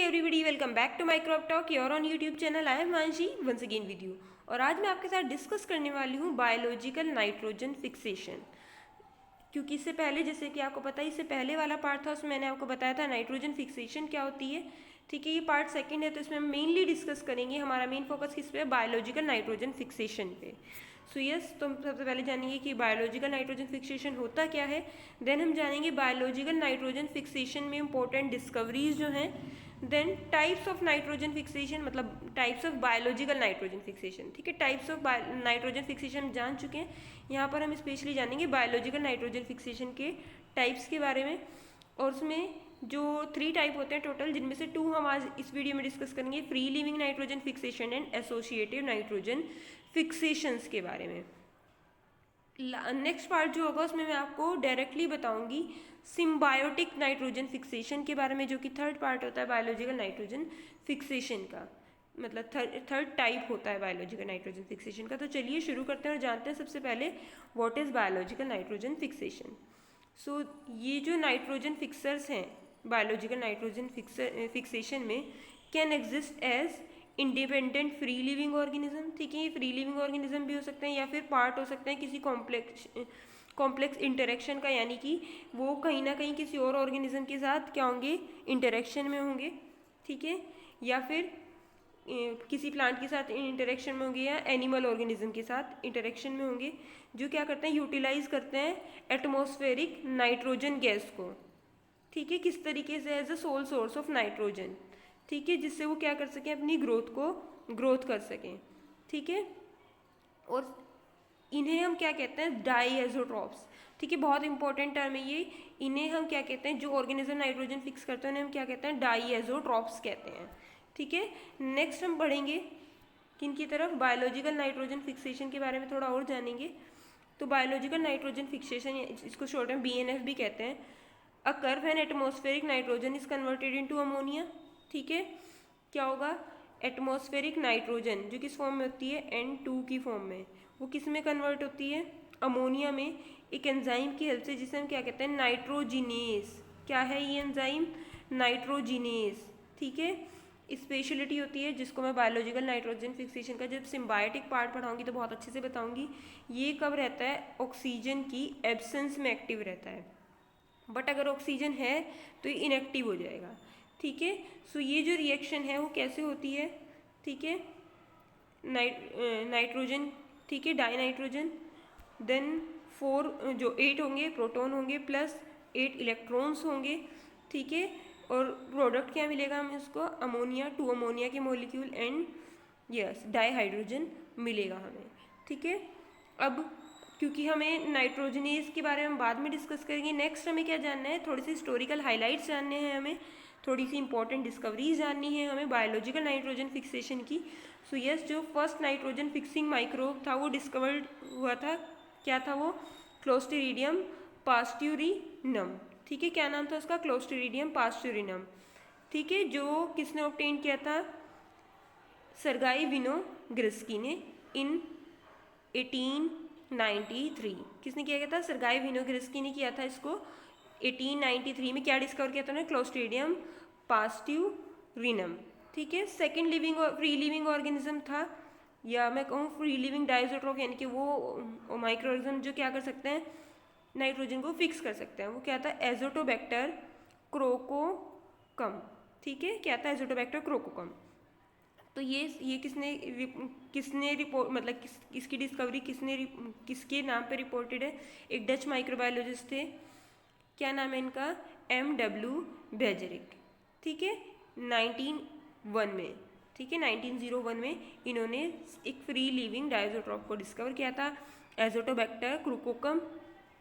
everybody, welcome back to my crop talk here on YouTube channel. I am Manshi once again with you. और आज मैं आपके साथ discuss करने वाली हूँ बायोलॉजिकल नाइट्रोजन फिक्सेशन। क्योंकि इससे पहले, जैसे कि आपको पता है, इससे पहले वाला पार्ट था, उसमें मैंने आपको बताया था नाइट्रोजन फिक्सेशन क्या होती है। ठीक है, ये पार्ट सेकंड है, तो इसमें हम मेनली डिस्कस करेंगे, हमारा मेन फोकस किस पे है, बायोलॉजिकल नाइट्रोजन फिक्सेशन पे। सो यस, तो हम सबसे पहले जानेंगे कि बायोलॉजिकल नाइट्रोजन फिक्सेशन होता क्या है। देन हम जानेंगे बायोलॉजिकल नाइट्रोजन फिक्सेशन में इंपॉर्टेंट डिस्कवरीज जो हैं। Then types of nitrogen fixation, मतलब types of biological nitrogen fixation. ठीक है, टाइप्स ऑफ नाइट्रोजन फिक्सेशन हम जान चुके हैं। यहाँ पर हम स्पेशली जानेंगे बायोलॉजिकल नाइट्रोजन फिक्सेशन के टाइप्स के बारे में। और उसमें जो 3 टाइप होते हैं टोटल, जिनमें से 2 हम आज इस वीडियो में डिस्कस करेंगे, free living nitrogen fixation and associative nitrogen फिक्सेशंस के बारे में। नेक्स्ट पार्ट जो होगा उसमें मैं आपको डायरेक्टली बताऊंगी सिम्बायोटिक नाइट्रोजन फिक्सेशन के बारे में, जो कि थर्ड पार्ट होता है बायोलॉजिकल नाइट्रोजन फिक्सेशन का, मतलब थर्ड टाइप होता है बायोलॉजिकल नाइट्रोजन फिक्सेशन का। तो चलिए शुरू करते हैं और जानते हैं सबसे पहले what is biological nitrogen fixation. So ये जो नाइट्रोजन फिक्सर्स हैं बायोलॉजिकल नाइट्रोजन फिक्सेशन में, can exist as independent free living organism. ठीक है, ये फ्री लिविंग ऑर्गेनिज्म भी हो सकते हैं या फिर पार्ट हो सकते हैं किसी कॉम्प्लेक्स इंटरेक्शन का, यानी कि वो कहीं ना कहीं किसी और ऑर्गेनिज्म के साथ क्या होंगे, इंटरेक्शन में होंगे। ठीक है, या फिर किसी प्लांट के साथ इंटरेक्शन में होंगे या एनिमल ऑर्गेनिज्म के साथ इंटरेक्शन में होंगे, जो क्या करते हैं, यूटिलाइज करते हैं एटमॉस्फेरिक नाइट्रोजन गैस को। ठीक है, किस तरीके से, as a sole source of nitrogen. ठीक है, जिससे वो क्या कर सकें, अपनी ग्रोथ कर सकें। ठीक है, और इन्हें हम क्या कहते हैं, डाईएज़ोट्रॉप्स। ठीक है, बहुत इंपॉर्टेंट टर्म है ये। इन्हें हम क्या कहते हैं, जो ऑर्गेनिज्म नाइट्रोजन फिक्स करते हैं उन्हें हम क्या कहते हैं, डाईएज़ोट्रॉप्स कहते हैं। ठीक है, नेक्स्ट हम पढ़ेंगे किन की तरफ, बायोलॉजिकल नाइट्रोजन फिक्सेशन के बारे में थोड़ा और जानेंगे। तो बायोलॉजिकल नाइट्रोजन फिक्सेशन, इसको शॉर्ट में BNF भी कहते हैं, occur when atmospheric nitrogen is converted into ammonia. ठीक है, क्या होगा, एटमॉस्फेरिक नाइट्रोजन जो किस फॉर्म में होती है, N2 की फॉर्म में, वो किस में कन्वर्ट होती है, अमोनिया में, एक एंजाइम की हेल्प से, जिसे हम क्या कहते हैं, नाइट्रोजिनेस। क्या है ये एंजाइम, नाइट्रोजिनेस। ठीक है, स्पेशलिटी होती है जिसको मैं बायोलॉजिकल नाइट्रोजन फिक्सेशन का जब सिम्बायोटिक पार्ट पढ़ाऊंगी तो बहुत अच्छे से बताऊंगी। ये कब रहता है, ऑक्सीजन की एब्सेंस में एक्टिव रहता है, बट अगर ऑक्सीजन है तो ये इनएक्टिव हो जाएगा। ठीक है, सो ये जो रिएक्शन है वो कैसे होती है, ठीक है, नाइट्रोजन, ठीक है, डाई नाइट्रोजन, देन 8 होंगे प्रोटॉन होंगे प्लस 8 इलेक्ट्रॉन्स होंगे। ठीक है, और प्रोडक्ट क्या मिलेगा हमें, उसको अमोनिया, 2 अमोनिया के molecule and yes di hydrogen मिलेगा हमें। ठीक है, अब क्योंकि हमें नाइट्रोजनेस के बारे में बाद में डिस्कस करेंगे, नेक्स्ट हमें क्या जानना है, थोड़ी सी हिस्टोरिकल हाइलाइट्स जानने हैं हमें, थोड़ी सी इंपॉर्टेंट डिस्कवरीज जाननी है हमें बायोलॉजिकल नाइट्रोजन फिक्सेशन की। सो यस, जो फर्स्ट नाइट्रोजन फिक्सिंग माइक्रोब था वो डिस्कवर्ड हुआ था, क्या था वो, क्लोस्ट्रीडियम पास्ट्यूरिनम। ठीक है, क्या नाम था उसका, क्लोस्ट्रीडियम पास्ट्यूरिनम। ठीक है, जो किसने ऑब्टेन किया था, सर्गाई विनोग्रेस्की ने इन 1893। किसने किया गया था, सर्गाई विनोग्रेस्की ने किया था इसको 1893 में। क्या डिस्कवर किया था उन्होंने, क्लोस्ट्रीडियम पास्ट्यूरिनम। ठीक है, सेकेंड फ्री लिविंग ऑर्गेनिज्म था, या मैं कहूँ फ्री लिविंग डाइजोट्रोफ, यानी कि वो माइक्रो ऑर्गेनिज्म जो क्या कर सकते हैं, नाइट्रोजन को फिक्स कर सकते हैं। वो क्या था, एजोटोबैक्टर क्रोकोकम। ठीक है, क्या था, एजोटोबैक्टर क्रोकोकम। तो ये किसने रिपोर्ट, मतलब इसकी डिस्कवरी किसके नाम पे रिपोर्टेड है, एक डच माइक्रोबायोलॉजिस्ट थे, क्या नाम है इनका, MW बेजरिक। ठीक है, 1901 में, ठीक है, 1901 में इन्होंने एक फ्री लिविंग डायजोट्रॉप को डिस्कवर किया था, एजोटोबैक्टर क्रोकोकम।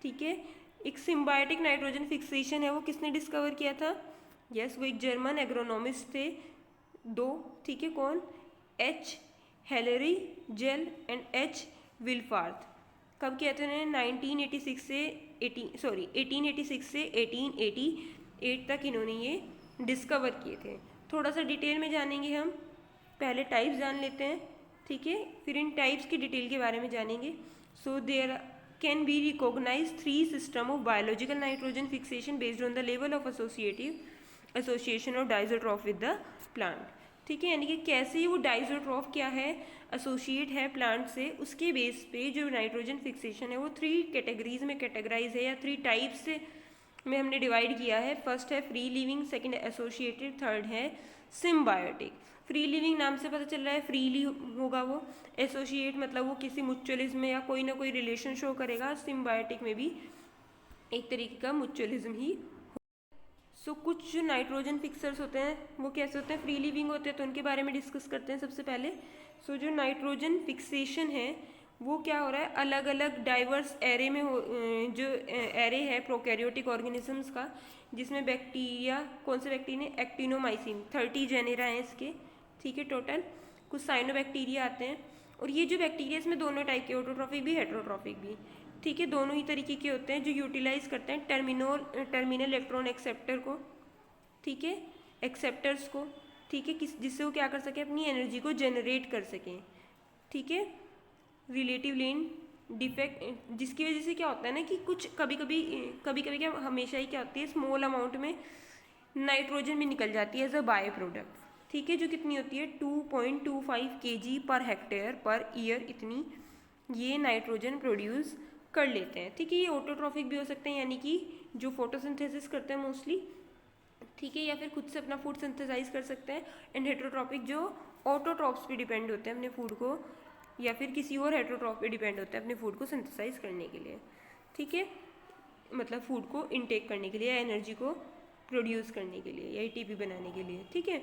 ठीक है, एक सिम्बायोटिक नाइट्रोजन फिक्सेशन है, वो किसने डिस्कवर किया था, यस, वो एक जर्मन एग्रोनॉमिस्ट थे, 2। ठीक है, कौन, H Hellriegel and H Wilfarth. कब किया था उन्होंने, 1886 से 1888 तक इन्होंने ये डिस्कवर किए थे। थोड़ा सा डिटेल में जानेंगे हम, पहले टाइप्स जान लेते हैं। ठीक है, फिर इन टाइप्स की डिटेल के बारे में जानेंगे। So there can be recognise 3 system of biological nitrogen fixation based on the level of association of diazotroph with the plant. ठीक है, यानी कि कैसे वो डाइजोट्रॉफ क्या है, एसोसिएट है प्लांट से, उसके बेस पे जो नाइट्रोजन फिक्सेशन है वो 3 कैटेगरीज में कैटेगराइज है, या 3 टाइप्स में हमने डिवाइड किया है। फर्स्ट है free living, second associated, third है सिम्बायोटिक। फ्री लिविंग नाम से पता चल रहा है फ्रीली होगा वो, एसोसिएट मतलब वो किसी म्यूचुअलिज्म में या कोई ना कोई रिलेशन शो करेगा, सिम्बायोटिक में भी एक तरीके का म्यूचुअलिज्म ही। सो कुछ जो नाइट्रोजन फिक्सर्स होते हैं वो कैसे होते हैं, फ्री लिविंग होते हैं, तो उनके बारे में डिस्कस करते हैं सबसे पहले। सो जो नाइट्रोजन फिक्सेशन है वो क्या हो रहा है, अलग अलग डाइवर्स एरे में जो एरे है प्रोकैरियोटिक ऑर्गेनिजम्स का, जिसमें बैक्टीरिया, कौन से बैक्टीरिया, एक्टिनोमाइसिन, 30 जेनेरा हैं इसके। ठीक है, टोटल कुछ साइनोबैक्टीरिया आते हैं, और ये जो बैक्टीरिया इसमें दोनों टाइप के, ऑटोट्रॉफिक भी हेट्रोट्रॉफिक भी। ठीक है, दोनों ही तरीके के होते हैं जो यूटिलाइज करते हैं टर्मिनल इलेक्ट्रॉन एक्सेप्टर को। ठीक है, एक्सेप्टर्स को। ठीक है, जिससे वो क्या कर सकें, अपनी एनर्जी को जनरेट कर सकें। ठीक है, रिलेटिव लेन डिफेक्ट, जिसकी वजह से क्या होता है ना कि कुछ कभी कभी क्या, हमेशा ही क्या होती है, स्मॉल अमाउंट में नाइट्रोजन भी निकल जाती है एज अ बाय प्रोडक्ट। ठीक है, जो कितनी होती है 2.25 kg per hectare per year, इतनी ये नाइट्रोजन प्रोड्यूस कर लेते हैं। ठीक है, ये ऑटोट्रॉफिक भी हो सकते हैं, यानी कि जो फोटोसिंथेसिस करते हैं मोस्टली। ठीक है, या फिर खुद से अपना फूड सिंथेसाइज कर सकते हैं। एंड हेट्रोट्रॉपिक जो ऑटोट्रॉप्स पे डिपेंड होते हैं अपने फूड को, या फिर किसी और हेट्रोट्रॉप पे डिपेंड होते हैं अपने फूड को सिंथेसाइज करने के लिए। ठीक है, मतलब फूड को इनटेक करने के लिए, या एनर्जी को प्रोड्यूस करने के लिए, या एटीपी बनाने के लिए। ठीक है,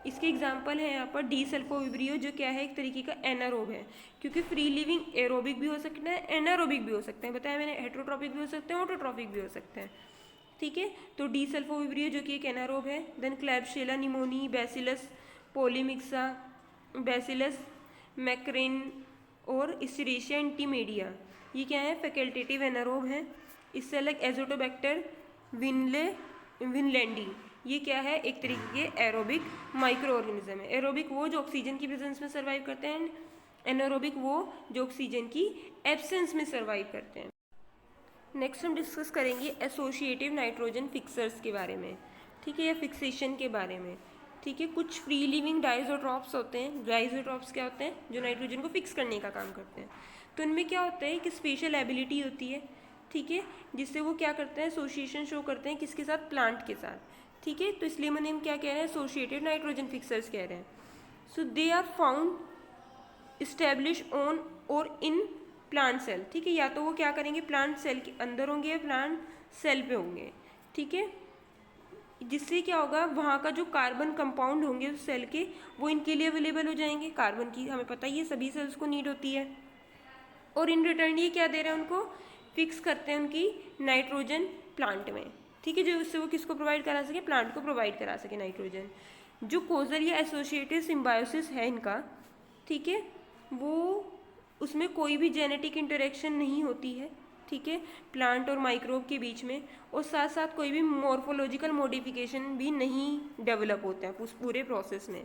इसके एग्जाम्पल है यहाँ पर डी सल्फोविब्रियो, जो क्या है, एक तरीके का एनारोब है, क्योंकि फ्री लिविंग एरोबिक भी हो सकता है, एनारोबिक भी हो सकते हैं, बताया मैंने, हेट्रोट्रॉपिक भी हो सकते हैं, ऑटोट्रॉपिक भी हो सकते हैं। ठीक है, तो डी सल्फोविब्रियो जो कि एक एनारोब है। देन क्लैब्शियला निमोनी, बैसिलस पोलीमिक्सा, बैसिलस मैक्रेन और इस्टीरेशिया इंटीमेडिया, ये क्या है, फैकल्टेटिव एनारोब है। इससे अलग एजोटोबैक्टर विनलैंडी, ये क्या है, एक तरीके के एरोबिक माइक्रो ऑर्गेनिज्म है। एरोबिक वो जो ऑक्सीजन की प्रेजेंस में सर्वाइव करते हैं, एनारोबिक वो जो ऑक्सीजन की एब्सेंस में सर्वाइव करते हैं। नेक्स्ट हम डिस्कस करेंगे एसोसिएटिव नाइट्रोजन फिक्सर्स के बारे में। ठीक है, या फिक्सेशन के बारे में। ठीक है, कुछ फ्री लिविंग डाइजोट्रॉप्स होते हैं। डाइजोट्रॉप्स क्या होते हैं, जो नाइट्रोजन को फिक्स करने का काम करते हैं। तो इनमें क्या होता है कि स्पेशल एबिलिटी होती है। ठीक है, जिससे वो क्या करते हैं, एसोसिएशन शो करते हैं किसके साथ, प्लांट के साथ। ठीक है, तो इसलिए मैंने हम क्या कह रहे हैं, एसोसिएटेड नाइट्रोजन फिक्सर्स कह रहे हैं। So they are found establish on और इन प्लांट सेल। ठीक है, या तो वो क्या करेंगे, प्लांट सेल के अंदर होंगे या प्लांट सेल पे होंगे। ठीक है, जिससे क्या होगा, वहाँ का जो कार्बन कंपाउंड होंगे उस सेल के, वो इनके लिए अवेलेबल हो जाएंगे। कार्बन की हमें पता ही है सभी सेल्स को नीड होती है, और इन रिटर्न ये क्या दे रहे हैं, उनको फिक्स करते हैं उनकी नाइट्रोजन प्लांट में। ठीक है, जो उससे वो किसको प्रोवाइड करा सके, प्लांट को प्रोवाइड करा सके नाइट्रोजन। जो कोजल या एसोसिएटेड सिम्बायोसिस है इनका, ठीक है, वो उसमें कोई भी जेनेटिक इंटरेक्शन नहीं होती है। ठीक है, प्लांट और माइक्रोब के बीच में, और साथ साथ कोई भी मॉर्फोलॉजिकल मॉडिफिकेशन भी नहीं डेवलप होते हैं उस पूरे प्रोसेस में।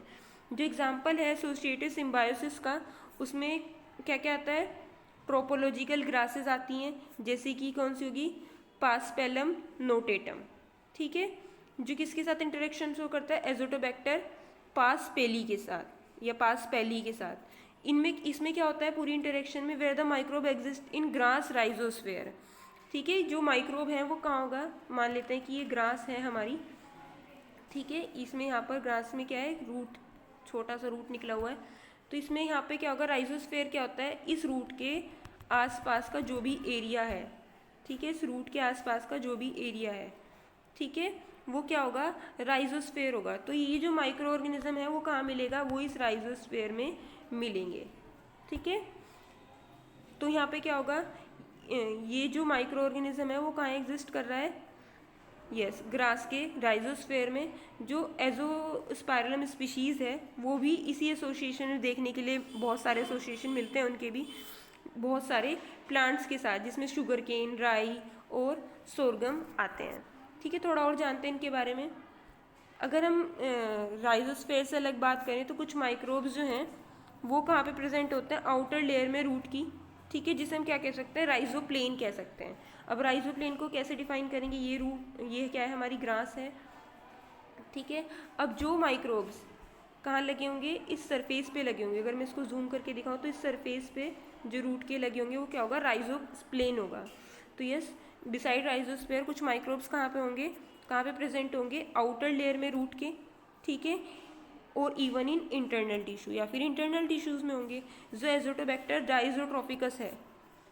जो एग्जांपल है एसोसिएटेड सिम्बायोसिस का, उसमें क्या क्या आता है, ट्रोपोलॉजिकल ग्रासेस आती हैं, जैसे कि कौन सी होगी, पास्पेलम नोटेटम। ठीक है, जो किसके साथ इंटरेक्शन शो करता है, एजोटोबैक्टर पासपेली के साथ या पासपेली के साथ। इसमें क्या होता है पूरी इंटरेक्शन में, where the microbe exist in grass rhizosphere. ठीक है, जो माइक्रोब है वो कहाँ होगा, मान लेते हैं कि ये ग्रास है हमारी। ठीक है, इसमें यहाँ पर ग्रास में क्या है, रूट, छोटा सा रूट निकला हुआ है। तो इसमें यहाँ पे क्या होगा, राइजोस्फेयर क्या होता है, इस रूट के आसपास का जो भी एरिया है। ठीक है, इस रूट के आसपास का जो भी एरिया है, ठीक है, वो क्या होगा, राइजोस्फेयर होगा। तो ये जो माइक्रो ऑर्गेनिज्म है वो कहाँ मिलेगा, वो इस राइजोस्फेयर में मिलेंगे। ठीक है, तो यहाँ पे क्या होगा, ये जो माइक्रो ऑर्गेनिज्म है वो कहाँ एग्जिस्ट कर रहा है, यस, ग्रास के राइजोस्फेयर में। जो एजोस्पाइरलम स्पीशीज़ है वो भी इसी एसोसिएशन में देखने के लिए बहुत सारे एसोसिएशन मिलते हैं उनके भी, बहुत सारे प्लांट्स के साथ, जिसमें शुगर केन, राई और सोरगम आते हैं। ठीक है, थोड़ा और जानते हैं इनके बारे में। अगर हम राइजोस्फेयर से अलग बात करें तो कुछ माइक्रोब्स जो हैं वो कहाँ पे प्रेजेंट होते हैं, आउटर लेयर में रूट की। ठीक है, जिसे हम क्या कह सकते हैं, राइजोप्लेन कह सकते हैं। अब राइजोप्लेन को कैसे डिफाइन करेंगे, ये क्या है, हमारी ग्रास है। ठीक है। अब जो माइक्रोब्स कहाँ लगे होंगे, इस सरफेस पे लगे होंगे। अगर मैं इसको जूम करके दिखाऊँ तो इस सरफेस पे जो रूट के लगे होंगे वो क्या होगा, राइजोस्प्लेन होगा। तो यस, बिसाइड राइजोस्फीयर कुछ माइक्रोब्स कहाँ पे होंगे, कहाँ पे प्रेजेंट होंगे, आउटर लेयर में रूट के, ठीक है, और इवन इन इंटरनल टिश्यू या फिर इंटरनल टिश्यूज में होंगे। जो एजोटोबैक्टर डाइजोट्रोपिकस है,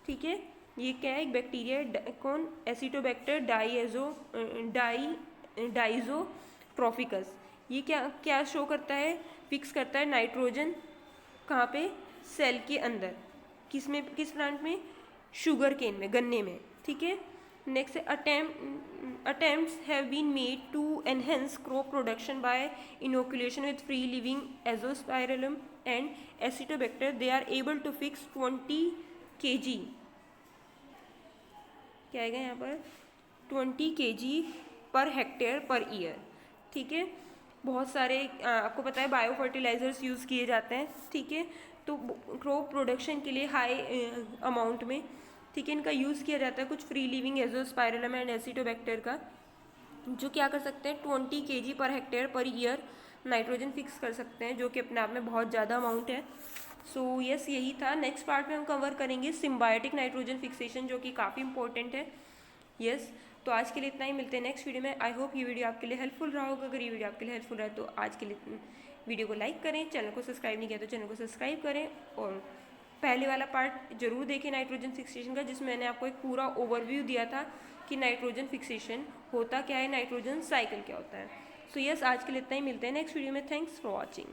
ठीक है, ये क्या है, एक बैक्टीरिया है, कौन, एसिटोबैक्टर डाइजोट्रोफिकस। ये क्या क्या शो करता है, फिक्स करता है नाइट्रोजन कहाँ पे, सेल के अंदर, किस में, किस प्लांट में, शुगर केन में, गन्ने में, ठीक है। Next, attempts have been made to enhance crop production by inoculation with free living azospirillum and acetobacter. They are able to fix 20 kg, क्या आएगा यहाँ पर, 20 kg per hectare per year, ठीक है। बहुत सारे आपको पता है बायो फर्टिलाइजर्स यूज़ किए जाते हैं, ठीक है। तो क्रॉप प्रोडक्शन के लिए हाई अमाउंट में, ठीक है, इनका यूज़ किया जाता है कुछ फ्री लिविंग एजोस्पाइरलम एंड एसिटोबैक्टर का, जो क्या कर सकते हैं, 20 kg per hectare per year nitrogen fix कर सकते हैं, जो कि अपने आप में बहुत ज़्यादा अमाउंट है। सो यस, यही था। नेक्स्ट पार्ट में हम कवर करेंगे सिम्बायोटिक नाइट्रोजन फिक्सेशन, जो कि काफ़ी इंपॉर्टेंट है। यस, तो आज के लिए इतना ही, मिलते हैं नेक्स्ट वीडियो में। आई होप ये वीडियो आपके लिए हेल्पफुल रहा होगा। अगर ये वीडियो आपके लिए हेल्पफुल रहा तो आज के लिए वीडियो को लाइक करें, चैनल को सब्सक्राइब नहीं किया तो चैनल को सब्सक्राइब करें, और पहले वाला पार्ट जरूर देखें नाइट्रोजन फिक्सेशन का, जिसमें मैंने आपको एक पूरा ओवरव्यू दिया था कि नाइट्रोजन फिक्सेशन होता क्या है, नाइट्रोजन साइकिल क्या होता है। सो यस, आज के लिए इतना ही, मिलते हैं नेक्स्ट वीडियो में। Thanks for watching.